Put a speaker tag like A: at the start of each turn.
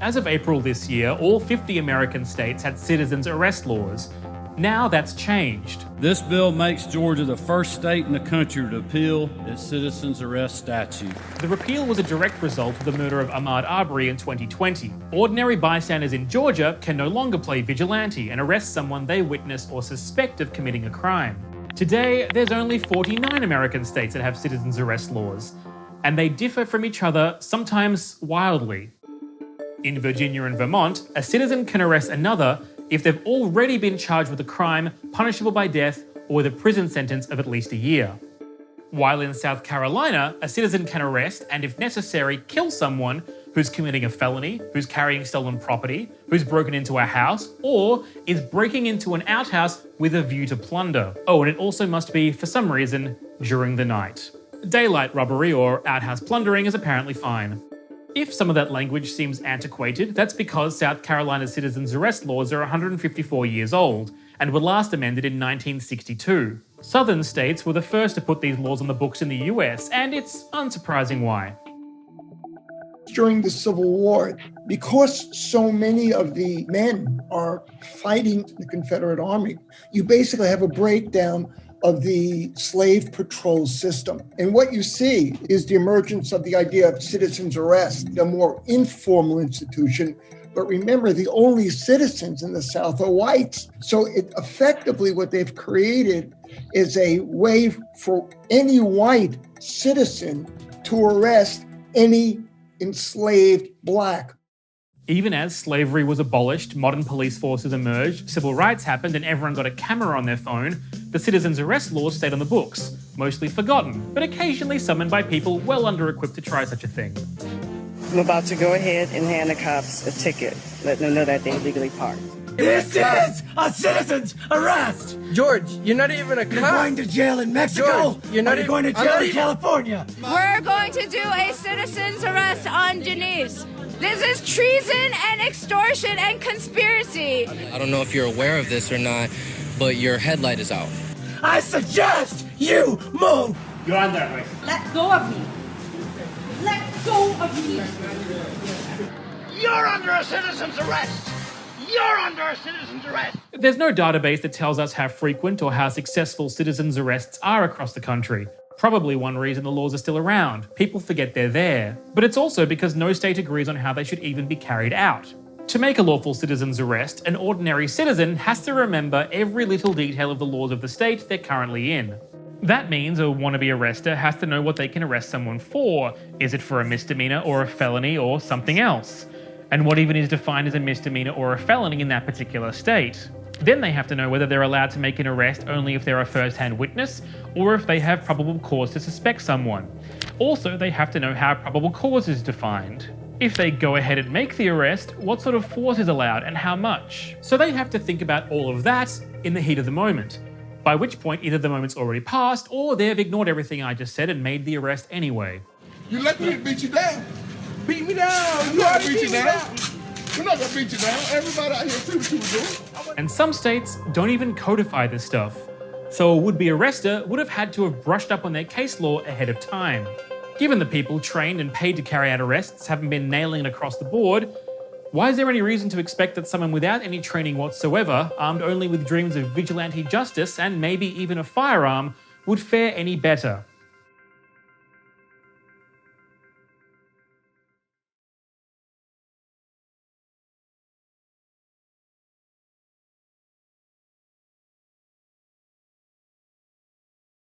A: As of April this year, all 50 American states had citizens' arrest laws. Now that's changed.
B: This bill makes Georgia the first state in the country to repeal its citizens' arrest statute.
A: The repeal was a direct result of the murder of Ahmaud Arbery in 2020. Ordinary bystanders in Georgia can no longer play vigilante and arrest someone they witness or suspect of committing a crime. Today, there's only 49 American states that have citizens' arrest laws, and they differ from each other, sometimes wildly. In Virginia and Vermont, a citizen can arrest another if they've already been charged with a crime punishable by death or with a prison sentence of at least a year. While in South Carolina, a citizen can arrest and, if necessary, kill someone who's committing a felony, who's carrying stolen property, who's broken into a house, or is breaking into an outhouse with a view to plunder. Oh, and it also must be, for some reason, during the night. Daylight robbery or outhouse plundering is apparently fine. If some of that language seems antiquated, that's because South Carolina's citizens' arrest laws are 154 years old and were last amended in 1962. Southern states were the first to put these laws on the books in the US, and it's unsurprising why.
C: During the Civil War, because so many of the men are fighting the Confederate Army, you basically have a breakdown of the slave patrol system. And what you see is the emergence of the idea of citizens' arrest, a more informal institution. But remember, the only citizens in the South are whites. So effectively what they've created is a way for any white citizen to arrest any enslaved black.
A: Even as slavery was abolished, modern police forces emerged, civil rights happened, and everyone got a camera on their phone, the citizens' arrest laws stayed on the books, mostly forgotten, but occasionally summoned by people well under-equipped to try such a thing.
D: I'm about to go ahead and hand the cops a ticket, let them know that they illegally parked.
E: This is a citizen's arrest!
F: George, you're not even a cop.
E: You're going to jail in Mexico.
F: George, you're not
E: even going to jail in California.
G: We're going to do a citizen's arrest on Janice. This is treason and extortion and conspiracy.
H: I don't know if you're aware of this or not, but your headlight is out.
E: I suggest you move.
A: You're under arrest.
G: Let go of me. Let go of me.
E: You're under a citizen's arrest. You're under a citizen's arrest.
A: There's no database that tells us how frequent or how successful citizens' arrests are across the country. Probably one reason the laws are still around. People forget they're there. But it's also because no state agrees on how they should even be carried out. To make a lawful citizen's arrest, an ordinary citizen has to remember every little detail of the laws of the state they're currently in. That means a wannabe arrester has to know what they can arrest someone for. Is it for a misdemeanor or a felony or something else? And what even is defined as a misdemeanor or a felony in that particular state? Then they have to know whether they're allowed to make an arrest only if they're a first-hand witness or if they have probable cause to suspect someone. Also, they have to know how probable cause is defined. If they go ahead and make the arrest, what sort of force is allowed and how much? So they have to think about all of that in the heat of the moment, by which point either the moment's already passed or they've ignored everything I just said and made the arrest anyway.
I: You let me beat you down.
F: Beat me down.
I: You already beat you down. We're not gonna beat you down. Everybody out here see what you were doing.
A: And some states don't even codify this stuff. So a would-be arrester would have had to have brushed up on their case law ahead of time. Given the people trained and paid to carry out arrests haven't been nailing it across the board, why is there any reason to expect that someone without any training whatsoever, armed only with dreams of vigilante justice and maybe even a firearm, would fare any better?